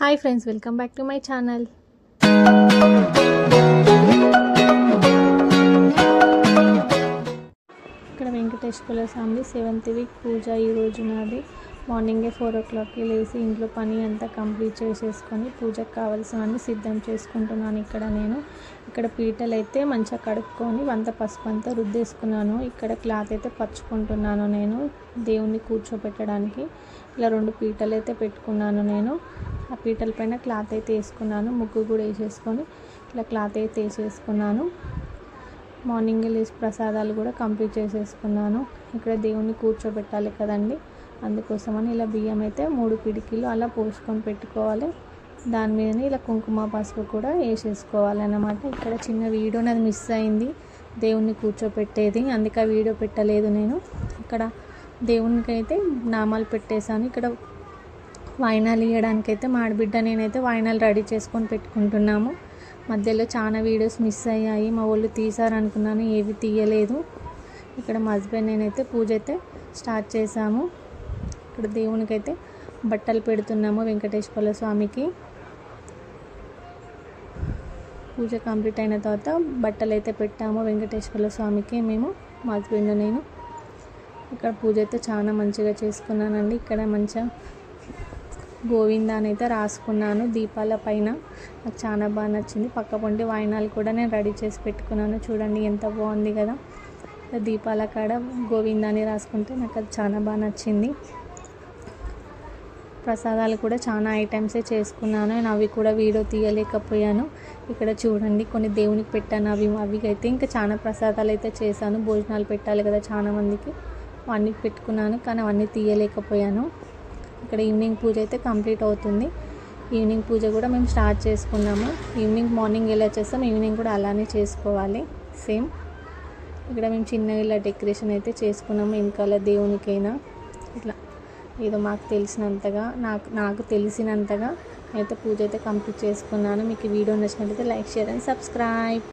Hi friends, welcome back to my channel. ఇక్కడ వెంకటేశ్వర స్వామి 7th week పూజ ఈరోజు నాది. మార్నింగే 4 o'clockకి లేచి ఇంట్లో పని అంతా కంప్లీట్ చేసేసుకొని పూజకు కావాల్సినవన్నీ సిద్ధం చేసుకుంటున్నాను. ఇక్కడ పీటలు అయితే మంచిగా కడుక్కొని వంత పసుపు అంతా రుద్దేసుకున్నాను. ఇక్కడ క్లాత్ అయితే పరుచుకుంటున్నాను. నేను దేవుణ్ణి కూర్చోబెట్టడానికి ఇలా 2 పీటలు అయితే పెట్టుకున్నాను. నేను ఆ పీటల పైన క్లాత్ అయితే వేసుకున్నాను. ముగ్గు కూడా వేసేసుకొని ఇలా క్లాత్ అయితే వేసేసుకున్నాను. మార్నింగే లేచి ప్రసాదాలు కూడా కంప్లీట్ చేసేసుకున్నాను. ఇక్కడ దేవుణ్ణి కూర్చోబెట్టాలి కదండి, అందుకోసమని ఇలా బియ్యం అయితే 3 పిడికిలు అలా పోసుకొని పెట్టుకోవాలి. దాని మీదనే ఇలా కుంకుమ పసుపు కూడా వేసేసుకోవాలి అన్నమాట. ఇక్కడ చిన్న వీడియో నాది మిస్ అయింది, దేవుణ్ణి కూర్చోపెట్టేది, అందుకే వీడియో పెట్టలేదు నేను. ఇక్కడ దేవునికి అయితే నామాలు పెట్టేశాను. ఇక్కడ వాయినాలు ఇవ్వడానికైతే మా ఆడబిడ్డ నేనైతే వాయినాలు రెడీ చేసుకొని పెట్టుకుంటున్నాము. మధ్యలో చాలా వీడియోస్ మిస్ అయ్యాయి, మా వాళ్ళు తీసారనుకున్నాను, ఏవి తీయలేదు. ఇక్కడ మా హస్బెండ్ నేనైతే పూజ అయితే స్టార్ట్ చేశాము. ఇక్కడ దేవునికి అయితే బట్టలు పెడుతున్నాము వెంకటేశ్వర స్వామికి. పూజ కంప్లీట్ అయిన తర్వాత బట్టలు అయితే పెట్టాము వెంకటేశ్వర స్వామికి మేము, మా హస్బెండ్ నేను. ఇక్కడ పూజ అయితే చాలా మంచిగా చేసుకున్నానండి. ఇక్కడ మంచిగా గోవిందా అని అయితే రాసుకున్నాను దీపాల పైన. నాకు చాలా బాగా నచ్చింది. పక్క పొంటి వాయినాలు కూడా నేను రెడీ చేసి పెట్టుకున్నాను. చూడండి ఎంత బాగుంది కదా. దీపాల కాడ గోవిందా అని రాసుకుంటే నాకు అది చాలా బాగా నచ్చింది. ప్రసాదాలు కూడా చాలా ఐటమ్సే చేసుకున్నాను. నేను అవి కూడా వీడియో తీయలేకపోయాను. ఇక్కడ చూడండి కొన్ని దేవునికి పెట్టాను. అవి అయితే ఇంకా చాలా ప్రసాదాలు అయితే చేశాను. భోజనాలు పెట్టాలి కదా చాలా మందికి, అవన్నీ పెట్టుకున్నాను, కానీ అవన్నీ తీయలేకపోయాను. ఇక్కడ ఈవినింగ్ పూజ అయితే కంప్లీట్ అవుతుంది. ఈవినింగ్ పూజ కూడా మేము స్టార్ట్ చేసుకున్నాము. మార్నింగ్ ఎలా చేస్తాం ఈవినింగ్ కూడా అలానే చేసుకోవాలి సేమ్. ఇక్కడ మేము చిన్నగా ఇలా డెకరేషన్ అయితే చేసుకున్నాము. వెనకాల దేవునికైనా ఇట్లా ఏదో మాకు తెలిసినంతగా నాకు తెలిసినంతగా అయితే పూజ అయితే కంప్లీట్ చేసుకున్నాను. మీకు ఈ వీడియో నచ్చినట్లయితే లైక్, షేర్ అండ్ సబ్స్క్రైబ్.